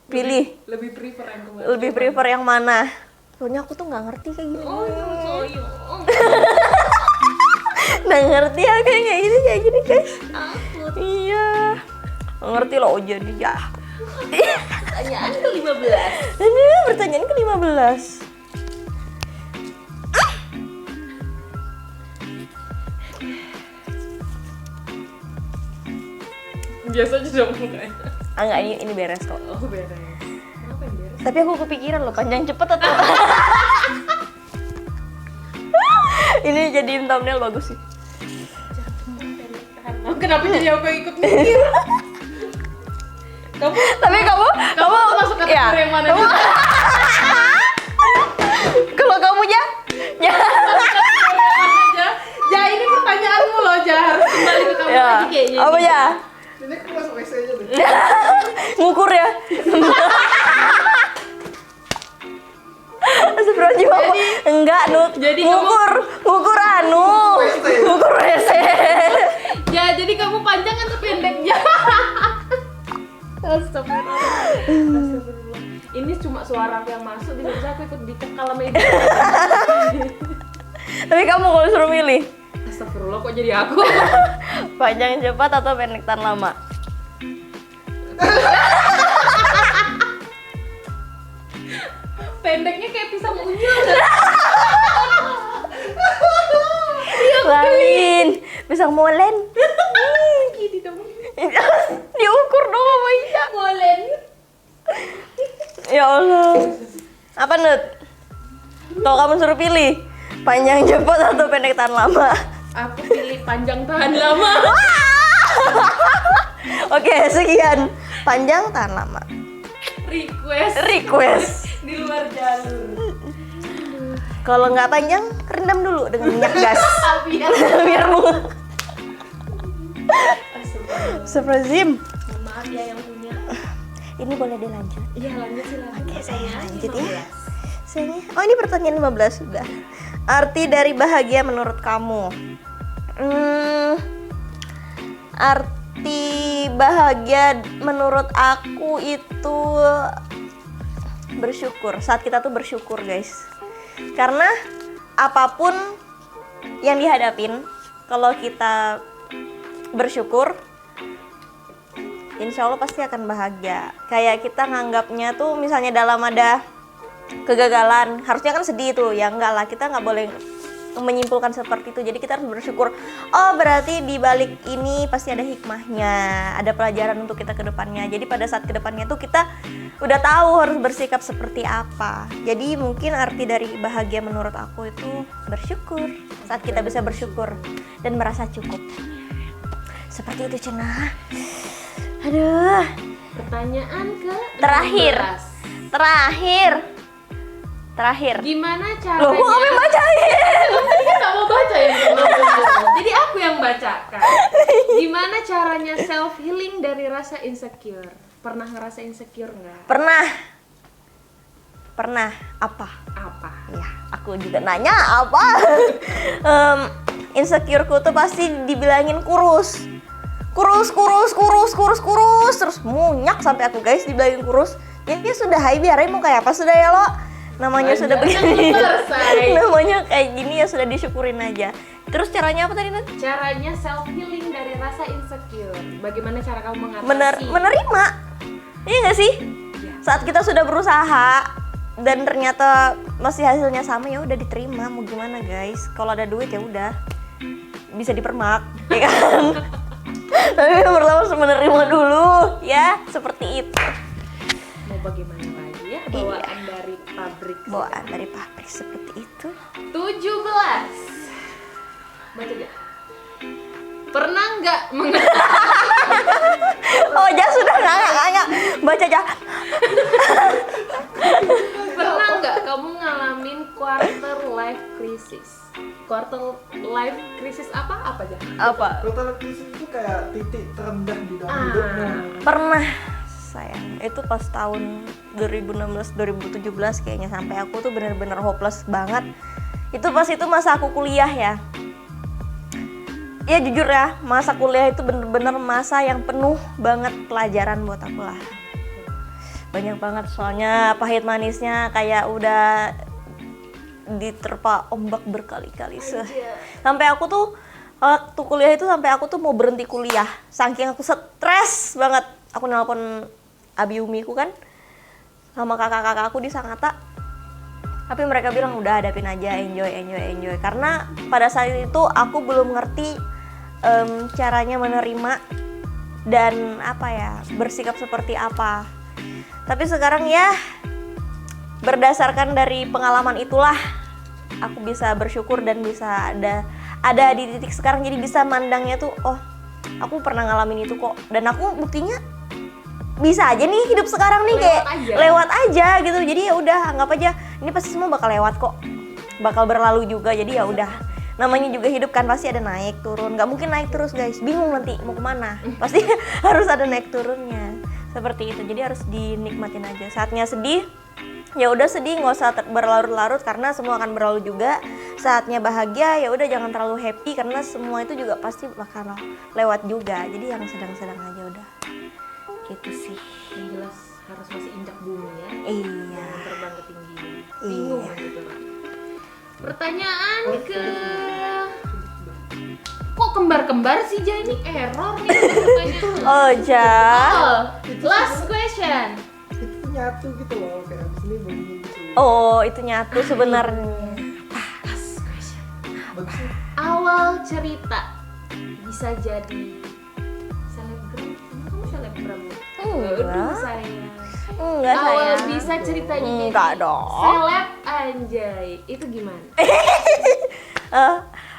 [SPEAKER 1] Pilih,
[SPEAKER 2] Lebih prefer yang kemana?
[SPEAKER 1] lebih prefer yang mana? Soalnya aku tuh nggak ngerti kayak gini.
[SPEAKER 2] Oh, soyo.
[SPEAKER 1] Nggak ngerti ya kayak gini guys.
[SPEAKER 2] Takut.
[SPEAKER 1] Iya, nggak ngerti loh jadi ya.
[SPEAKER 2] Pertanyaan ke-15.
[SPEAKER 1] Ini pertanyaan ke-15.
[SPEAKER 2] Biasa aja dong mukanya.
[SPEAKER 1] Ah nggak, ini beres kok.
[SPEAKER 2] Oh, beres. Kenapa yang beres?
[SPEAKER 1] Tapi aku kepikiran loh, panjang cepet atau ini jadiin thumbnail bagus sih.
[SPEAKER 2] Kenapa jadi aku yang ikut mikir? Kamu
[SPEAKER 1] Tapi kamu
[SPEAKER 2] masuk kategori yang mana
[SPEAKER 1] kamu-
[SPEAKER 2] juga?
[SPEAKER 1] Kalau kamu ya
[SPEAKER 2] aja. Ja, ini pertanyaanmu loh, Ja. Harus kembali ke kamu
[SPEAKER 1] ya
[SPEAKER 2] lagi kayaknya.
[SPEAKER 1] apa ya
[SPEAKER 3] Ini aku masuk WC aja deh.
[SPEAKER 1] ngukur ya. Astagfirullahaladzim, apa? Enggak, Nut.
[SPEAKER 2] jadi kamu-
[SPEAKER 1] ngukur anu. Ngukur WC.
[SPEAKER 2] Ya, jadi kamu panjang atau pendek, Ja? Astagfirullah. Astagfirullah. Ini cuma suara aku yang masuk, bisa aku ikut dikekal sama ibu.
[SPEAKER 1] Tapi kamu kalau suruh milih,
[SPEAKER 2] Astagfirullah, kok jadi aku?
[SPEAKER 1] panjang cepat atau pendek tahan lama?
[SPEAKER 2] Pendeknya kayak pisang unyil kan?
[SPEAKER 1] Lain, pisang molen.
[SPEAKER 2] Gini dong.
[SPEAKER 1] Diukur dong sama Iya.
[SPEAKER 2] Molen.
[SPEAKER 1] Ya Allah. Apa Nut? Kalau kamu suruh pilih, panjang cepat atau pendek tahan lama?
[SPEAKER 2] Aku pilih panjang tahan lama.
[SPEAKER 1] Oke, sekian. Panjang tahan lama. Request.
[SPEAKER 2] Di luar jalur.
[SPEAKER 1] Kalau nggak panjang, rendam dulu dengan minyak gas.
[SPEAKER 2] Biar
[SPEAKER 1] Biar bunga.
[SPEAKER 2] Astagfirullah.
[SPEAKER 1] Astagfirullahaladzim.
[SPEAKER 2] Mohon maaf ya yang punya.
[SPEAKER 1] Ini boleh dilanjut?
[SPEAKER 2] Iya, lanjut silakan.
[SPEAKER 1] Oke, saya
[SPEAKER 2] Pertanyaan
[SPEAKER 1] lanjut ya.
[SPEAKER 2] 15.
[SPEAKER 1] Oh, ini pertanyaan 15 sudah. Arti dari bahagia menurut kamu? Arti bahagia menurut aku itu bersyukur. Saat kita tuh bersyukur, guys. Karena apapun yang dihadapin, kalau kita bersyukur, insya Allah pasti akan bahagia. Kayak kita nganggapnya tuh misalnya dalam ada kegagalan, harusnya kan sedih tuh, ya enggak lah, kita nggak boleh menyimpulkan seperti itu. Jadi kita harus bersyukur, oh berarti di balik ini pasti ada hikmahnya, ada pelajaran untuk kita ke depannya. Jadi pada saat ke depannya tuh kita udah tahu harus bersikap seperti apa. Jadi mungkin arti dari bahagia menurut aku itu bersyukur. Saat kita bisa bersyukur dan merasa cukup. Seperti itu, Cenah. Aduh.
[SPEAKER 2] Pertanyaan ke
[SPEAKER 1] Terakhir.
[SPEAKER 2] 16.
[SPEAKER 1] Terakhir.
[SPEAKER 2] Gimana
[SPEAKER 1] Loh, kok kamu yang bacain?
[SPEAKER 2] Tadi kan nggak mau baca ya. Jadi aku yang bacakan. Gimana caranya self healing dari rasa insecure? Pernah ngerasa insecure nggak?
[SPEAKER 1] Pernah. Apa?
[SPEAKER 2] Apa?
[SPEAKER 1] Ya, aku juga nanya apa? Insecureku tuh pasti dibilangin kurus, terus munyak sampai aku, guys, dibilangin kurus. Ya sudah, hai, biarin mau kayak apa sudah ya lo. Namanya sudah begini.
[SPEAKER 2] Selesai.
[SPEAKER 1] Namanya kayak gini ya sudah disyukurin aja. Terus caranya apa tadi, Nat?
[SPEAKER 2] Caranya self healing dari rasa insecure. Bagaimana cara kamu mengatasi?
[SPEAKER 1] Menerima. Iya nggak sih?
[SPEAKER 2] Ya.
[SPEAKER 1] Saat kita sudah berusaha dan ternyata masih hasilnya sama, ya udah diterima. Mau gimana, guys? Kalau ada duit ya udah bisa dipermak, ya kan? Tapi yang pertama harus menerima dulu, ya seperti itu.
[SPEAKER 2] Mau bagaimana lagi ya? Bawaan dari pabrik.
[SPEAKER 1] Bawaan dari pabrik seperti itu.
[SPEAKER 2] 17. Baca aja. Pernah nggak
[SPEAKER 1] Oh, ja sudah nggak baca aja.
[SPEAKER 2] Pernah nggak kamu ngalamin quarter life crisis? Quarter life crisis apa aja?
[SPEAKER 1] Apa?
[SPEAKER 3] Total krisis itu kayak titik terendah di dalam
[SPEAKER 2] Ah.
[SPEAKER 3] hidupmu.
[SPEAKER 1] Pernah, sayang. Itu pas tahun 2016 2017 kayaknya, sampai aku tuh bener-bener hopeless banget. Itu pas itu masa aku kuliah ya. Ya jujur ya, masa kuliah itu bener-bener masa yang penuh banget pelajaran buat aku lah. Banyak banget soalnya pahit manisnya kayak udah diterpa ombak berkali-kali. Sampai aku tuh waktu kuliah itu sampai aku tuh mau berhenti kuliah. Saking aku stres banget. Aku nelpon Abi Umiku kan sama kakak-kakak aku di Sangatta. Tapi mereka bilang udah hadapin aja, enjoy. Karena pada saat itu aku belum ngerti caranya menerima dan apa ya, bersikap seperti apa. Tapi sekarang ya berdasarkan dari pengalaman itulah aku bisa bersyukur dan bisa ada di titik sekarang, jadi bisa mandangnya tuh, oh aku pernah ngalamin itu kok, dan aku buktinya bisa aja nih hidup sekarang nih, kayak lewat aja gitu. Jadi ya udah, anggap aja ini pasti semua bakal lewat kok, bakal berlalu juga. Jadi ya udah, namanya juga hidup kan, pasti ada naik turun, nggak mungkin naik terus guys, bingung nanti mau kemana, pasti harus ada naik turunnya seperti itu. Jadi harus dinikmatin aja. Saatnya sedih ya udah sedih, nggak usah berlarut-larut karena semua akan berlalu juga. Saatnya bahagia ya udah jangan terlalu happy karena semua itu juga pasti bakal lewat juga. Jadi yang sedang-sedang aja udah gitu sih.
[SPEAKER 2] Yang jelas harus masih injak bumi ya.
[SPEAKER 1] Iya.
[SPEAKER 2] Jangan terbang ketinggian.
[SPEAKER 1] Iya.
[SPEAKER 2] Bingung gitu. Pertanyaan ke kok kembar-kembar sih, Ja? Ini error nih pertanyaan.
[SPEAKER 1] Oh ja.
[SPEAKER 2] Oh, last question.
[SPEAKER 3] Itu nyatu gitu loh, kayak abis ini begini gitu.
[SPEAKER 1] Oh itu nyatu sebenarnya.
[SPEAKER 2] Last question.
[SPEAKER 3] Bagus sih.
[SPEAKER 2] Awal cerita bisa jadi selebgram. Emang kamu selebgram?
[SPEAKER 1] Enggak.
[SPEAKER 2] Aduh sayang.
[SPEAKER 1] Enggak
[SPEAKER 2] Awal
[SPEAKER 1] sayang.
[SPEAKER 2] bisa ceritanya jadi
[SPEAKER 1] Enggak dong.
[SPEAKER 2] seleb anjay. Itu gimana?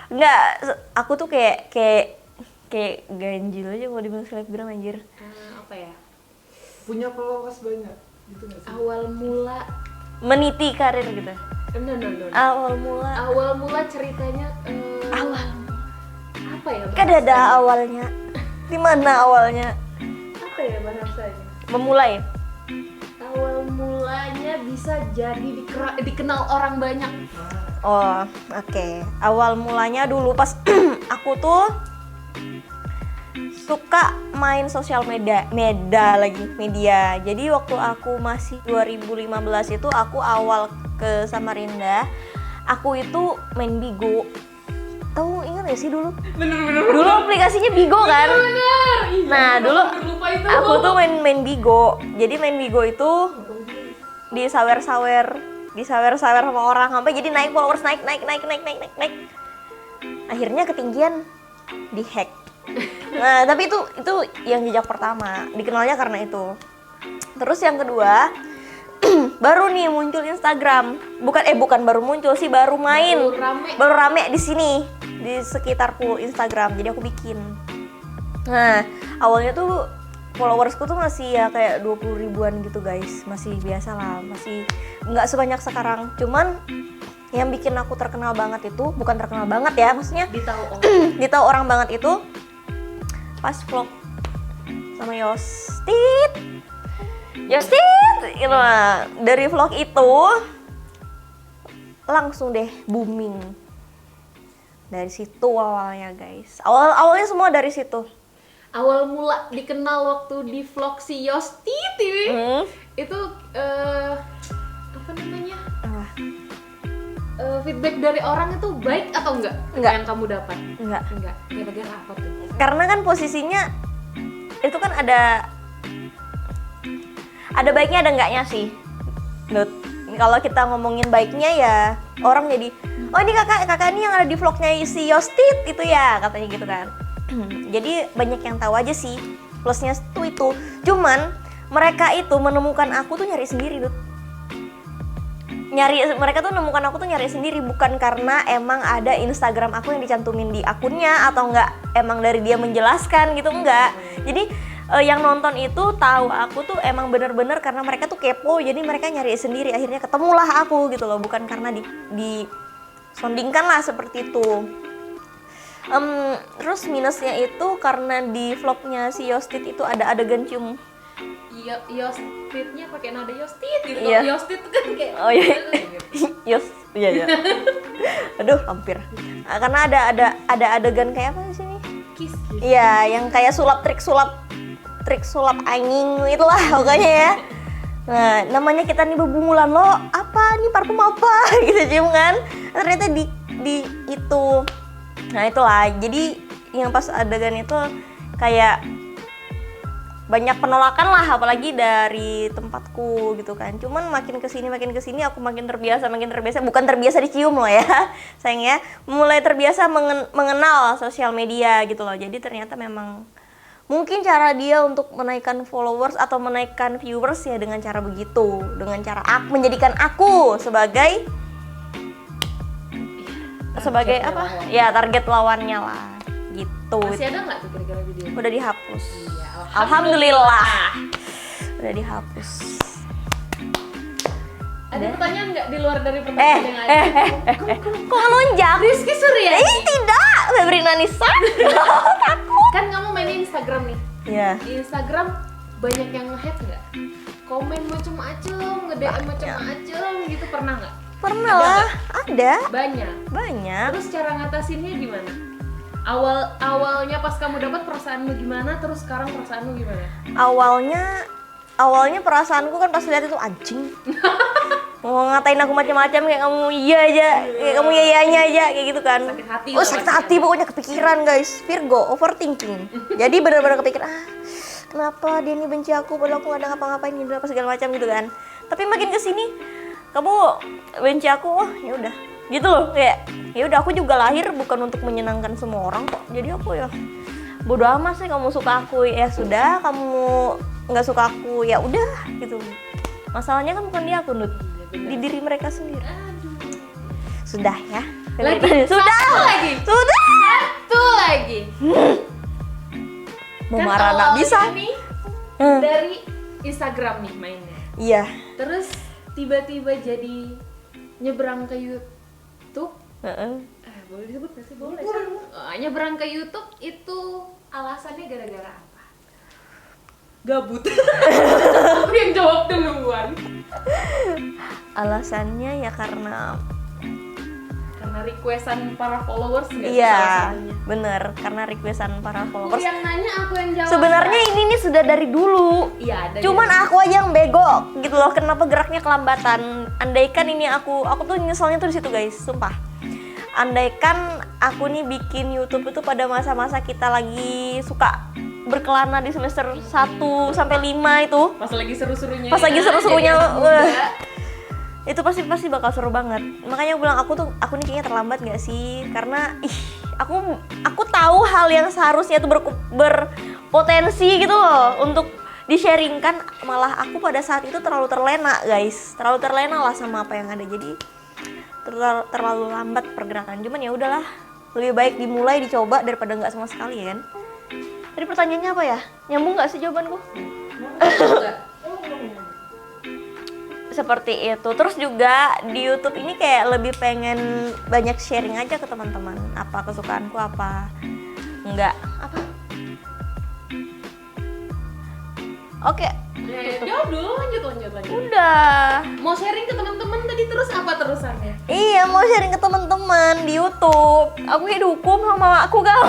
[SPEAKER 1] Enggak, aku tuh kayak ganjil aja kalau dibilang selebgram anjir.
[SPEAKER 2] Apa ya?
[SPEAKER 3] Punya followers banyak gitu nggak sih?
[SPEAKER 2] Awal mula
[SPEAKER 1] Meniti karir gitu.
[SPEAKER 2] no.
[SPEAKER 1] Awal
[SPEAKER 2] Awal mula ceritanya apa ya?
[SPEAKER 1] kan ada awalnya. Di mana awalnya?
[SPEAKER 2] Apa ya bahasanya?
[SPEAKER 1] Memulai.
[SPEAKER 2] Awal mulanya bisa jadi dikenal orang banyak.
[SPEAKER 1] Oh, oke. Awal mulanya dulu pas aku tuh suka main sosial media. Jadi waktu aku masih 2015 itu aku awal ke Samarinda, aku itu main Bigo. Tahu, ingat gak sih dulu? Bener. Dulu aplikasinya Bigo kan?
[SPEAKER 2] Bener.
[SPEAKER 1] Nah, dulu
[SPEAKER 2] Lupa itu.
[SPEAKER 1] aku tuh main Bigo. Jadi main Bigo itu disawer-sawer sama orang sampai jadi naik followers, naik. Akhirnya ketinggian dihack. Nah, tapi itu yang jejak pertama, dikenalnya karena itu. Terus yang kedua, baru nih muncul Instagram. Bukan baru muncul sih, baru main. Baru rame di sini, di sekitarku Instagram. Jadi aku bikin. Nah, awalnya tuh followersku tuh masih ya kayak 20 ribuan gitu guys, masih biasa lah, masih nggak sebanyak sekarang. Cuman yang bikin aku terkenal banget itu, bukan terkenal banget ya, maksudnya ditahu orang banget itu pas vlog sama Yostit gitu lah. Dari vlog itu langsung deh booming. Dari situ awalnya guys, awalnya semua dari situ.
[SPEAKER 2] Awal mula dikenal waktu di vlog si Yostit ini. Itu apa namanya? feedback dari orang itu baik atau enggak?
[SPEAKER 1] Enggak.
[SPEAKER 2] Yang kamu dapat?
[SPEAKER 1] Enggak.
[SPEAKER 2] Enggak. Gara-gara apa tuh?
[SPEAKER 1] Karena kan posisinya itu kan ada baiknya ada enggaknya sih. Nut. Kalau kita ngomongin baiknya ya orang jadi, oh ini kakak ini yang ada di vlognya si Yostit itu ya, katanya gitu kan. Jadi banyak yang tahu aja sih plusnya itu. Cuman mereka itu menemukan aku tuh nyari sendiri, Dut. Mereka tuh menemukan aku tuh nyari sendiri, bukan karena emang ada Instagram aku yang dicantumin di akunnya atau enggak emang dari dia menjelaskan gitu, enggak. Jadi yang nonton itu tahu aku tuh emang bener-bener karena mereka tuh kepo, jadi mereka nyari sendiri, akhirnya ketemulah aku gitu loh, bukan karena disondingkan lah seperti itu. Terus minusnya itu karena di vlognya si Yostit itu ada adegan cium.
[SPEAKER 2] Iya, Yostitnya pakai nada Yostit gitu.
[SPEAKER 1] Iya.
[SPEAKER 2] Yostit tuh kan kayak
[SPEAKER 1] Oh iya.
[SPEAKER 2] gitu.
[SPEAKER 1] Iya. Aduh, hampir. Karena ada adegan kayak apa di sini?
[SPEAKER 2] Kiss.
[SPEAKER 1] Iya, yang kayak trik sulap angin itulah pokoknya ya. Nah, namanya kita nih bebungulan lo, apa nih parfum apa gitu cium kan. Ternyata di itu. Nah, itulah. Jadi yang pas adegan itu kayak banyak penolakan lah, apalagi dari tempatku gitu kan. Cuman makin kesini aku makin terbiasa, bukan terbiasa dicium loh ya sayang ya, mulai terbiasa mengenal sosial media gitu loh. Jadi ternyata memang mungkin cara dia untuk menaikkan followers atau menaikkan viewers ya dengan cara begitu, dengan cara menjadikan aku sebagai apa ya, target lawannya lah gitu.
[SPEAKER 2] Masih ada nggak tuh kira-kira video?
[SPEAKER 1] Udah dihapus.
[SPEAKER 2] Iya,
[SPEAKER 1] Alhamdulillah. Udah dihapus.
[SPEAKER 2] Ada pertanyaan nggak di luar dari pertanyaan yang ada?
[SPEAKER 1] Kok ngelunjak?
[SPEAKER 2] Rizky Surya.
[SPEAKER 1] Tidak, Febrina Nisa. Takut.
[SPEAKER 2] Kan kamu main Instagram nih.
[SPEAKER 1] Iya.
[SPEAKER 2] Di Instagram banyak yang nge-hate nggak? Komen macem-macem, nge-DM macem-macem gitu, pernah nggak?
[SPEAKER 1] Pernah lah, ada.
[SPEAKER 2] Banyak. Terus cara ngatasinnya gimana? Awalnya pas kamu dapat perasaanmu gimana? Terus sekarang perasaanmu gimana?
[SPEAKER 1] Awalnya perasaanku kan pas lihat itu anjing. Mau ngatain aku macam-macam kayak kamu iya aja, kayak kamu iya-iyanya aja kayak gitu kan.
[SPEAKER 2] Sakit hati.
[SPEAKER 1] Oh, sakit hati pokoknya, kepikiran guys. Virgo, overthinking. Jadi benar-benar kepikiran, kenapa dia ini benci aku padahal aku gak ada ngapa-ngapain gitu apa segala macam gitu kan. Tapi makin kesini kamu benci aku, oh ya udah gitu loh, kayak ya udah aku juga lahir bukan untuk menyenangkan semua orang kok. Jadi aku ya bodo amat sih, kamu suka aku ya sudah, kamu nggak suka aku ya udah gitu. Masalahnya kan bukan di aku, Nut, di diri mereka sendiri. Sudah ya.
[SPEAKER 2] Lagi
[SPEAKER 1] Sudah.
[SPEAKER 2] Satu lagi.
[SPEAKER 1] Mau
[SPEAKER 2] Kan
[SPEAKER 1] marah nggak
[SPEAKER 2] awalnya
[SPEAKER 1] bisa.
[SPEAKER 2] nih dari Instagram nih mainnya.
[SPEAKER 1] Iya.
[SPEAKER 2] Terus tiba-tiba jadi nyebrang ke YouTube. Boleh disebut nggak sih? Boleh kan? Nyebrang ke YouTube itu alasannya gara-gara apa? Gabut. Aku yang jawab duluan.
[SPEAKER 1] Alasannya ya karena
[SPEAKER 2] requestan para followers nggak sih salah
[SPEAKER 1] iya,
[SPEAKER 2] satunya?
[SPEAKER 1] bener, karena requestan para
[SPEAKER 2] Aku
[SPEAKER 1] followers.
[SPEAKER 2] yang nanya, aku yang jawab.
[SPEAKER 1] Sebenarnya ini nih sudah dari dulu.
[SPEAKER 2] Iya, ada.
[SPEAKER 1] Cuman aku aja yang bego gitu loh, kenapa geraknya kelambatan. Andaikan ini aku tuh nyeselnya tuh di situ guys, sumpah. Andaikan aku nih bikin YouTube itu pada masa-masa kita lagi suka berkelana di semester 1 sampai 5 itu.
[SPEAKER 2] Pas lagi seru-serunya.
[SPEAKER 1] Pas lagi seru-serunya,
[SPEAKER 2] jadi anak muda.
[SPEAKER 1] Itu pasti bakal seru banget. Makanya aku bilang aku nih kayaknya terlambat nggak sih? Karena aku tahu hal yang seharusnya itu berpotensi gitu loh untuk di-sharingkan, malah aku pada saat itu terlalu terlena guys, terlalu terlena lah sama apa yang ada. Jadi terlalu lambat pergerakan. Cuman ya udahlah, lebih baik dimulai, dicoba daripada nggak sama sekali ya kan. Tadi pertanyaannya apa ya? Nyambung nggak sih jawabanku? Seperti itu. Terus juga di YouTube ini kayak lebih pengen banyak sharing aja ke teman-teman, apa kesukaanku, apa enggak, apa. Oke.
[SPEAKER 2] Jawab dulu, lanjut.
[SPEAKER 1] Udah.
[SPEAKER 2] Mau sharing ke teman-teman tadi, terus apa terusannya?
[SPEAKER 1] Iya, mau sharing ke teman-teman di YouTube. Aku kayak dihukum sama mamaku kan.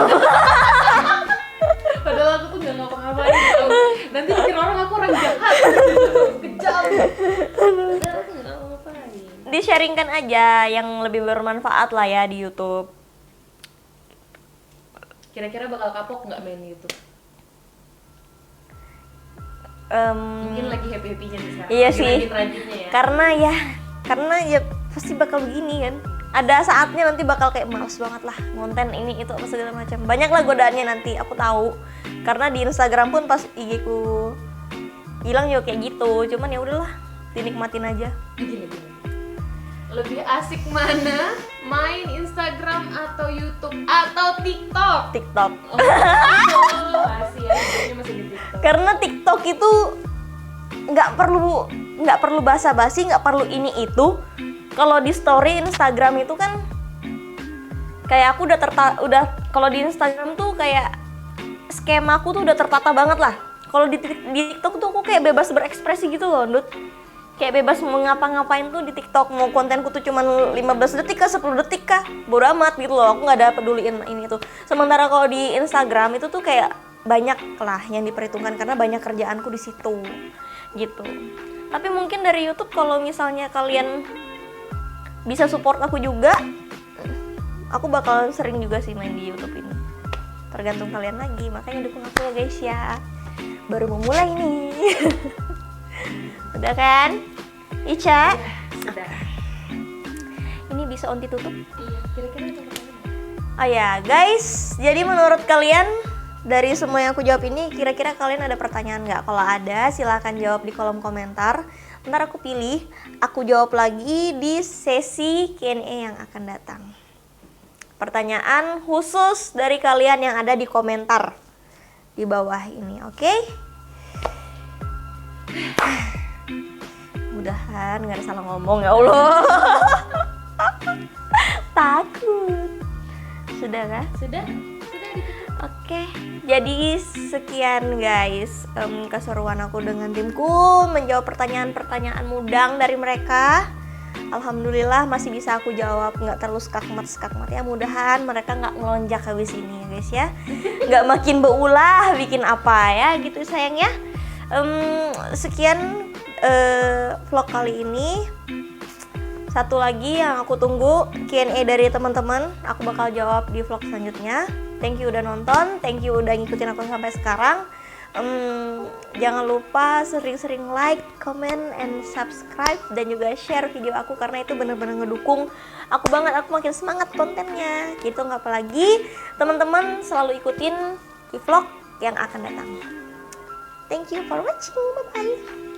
[SPEAKER 2] Padahal aku tuh nggak ngapa-ngapain gitu. Nanti pikir orang aku orang jahat, kejam. Padahal aku nggak ngapa-ngapain.
[SPEAKER 1] Di sharing sharingkan aja yang lebih bermanfaat lah ya di YouTube.
[SPEAKER 2] Kira-kira bakal kapok nggak main YouTube? Mungkin lagi happy-happynya nih sekarang.
[SPEAKER 1] Iya
[SPEAKER 2] Lagi
[SPEAKER 1] sih.
[SPEAKER 2] rajin-rajinnya ya.
[SPEAKER 1] Karena ya pasti bakal begini kan. Ada saatnya nanti bakal kayak males banget lah konten ini itu apa segala macam. Banyak lah godaannya nanti, aku tahu. Karena di Instagram pun pas IG ku hilang juga kayak gitu. Cuman ya udahlah, dinikmatin aja.
[SPEAKER 2] Gini. Lebih asik mana? Main Instagram atau YouTube atau TikTok?
[SPEAKER 1] TikTok.
[SPEAKER 2] Oh, masih ya, hidupnya masih di TikTok.
[SPEAKER 1] Karena TikTok itu nggak perlu basa-basi, nggak perlu ini itu. Kalau di story Instagram itu kan kayak aku udah kalau di Instagram tuh kayak skemaku tuh udah tertata banget lah. Kalau di TikTok tuh aku kayak bebas berekspresi gitu loh, Ndut. Kayak bebas mau ngapa-ngapain tuh di TikTok. Mau kontenku tuh cuman 15 detik kah, 10 detik kah, bodo amat gitu loh. Aku nggak ada peduliin ini tuh. Sementara kalau di Instagram itu tuh kayak banyak lah yang diperhitungkan karena banyak kerjaanku di situ gitu. Tapi mungkin dari YouTube kalau misalnya kalian bisa support aku juga, aku bakal sering juga sih main di YouTube ini. Tergantung kalian lagi, makanya dukung aku ya guys ya. Baru mau mulai nih. Udah kan? Ica?
[SPEAKER 2] Sudah.
[SPEAKER 1] Ini bisa onti tutup?
[SPEAKER 2] Iya, kira-kira itu pertanyaan.
[SPEAKER 1] Oh ya guys, jadi menurut kalian dari semua yang aku jawab ini, kira-kira kalian ada pertanyaan nggak? Kalau ada, silahkan jawab di kolom komentar. Ntar aku pilih, aku jawab lagi di sesi Q&A yang akan datang. Pertanyaan khusus dari kalian yang ada di komentar di bawah ini, oke? Mudahan nggak ada salah ngomong ya Allah. Takut. Sudah kah?
[SPEAKER 2] Sudah ditutup.
[SPEAKER 1] Oke, jadi sekian guys keseruan aku dengan timku menjawab pertanyaan-pertanyaan mudang dari mereka. Alhamdulillah masih bisa aku jawab, nggak terlalu skakmat ya. Mudahan mereka nggak ngelonjak habis ini ya guys ya, nggak makin berulah bikin apa ya gitu sayang ya. Sekian vlog kali ini. Satu lagi yang aku tunggu Q&A dari teman-teman, aku bakal jawab di vlog selanjutnya. Thank you udah nonton, thank you udah ngikutin aku sampai sekarang. Jangan lupa sering-sering like, comment, and subscribe, dan juga share video aku karena itu bener-bener ngedukung aku banget. Aku makin semangat kontennya gitu. Nggak apalagi teman-teman selalu ikutin di vlog yang akan datang. Thank you for watching, bye bye.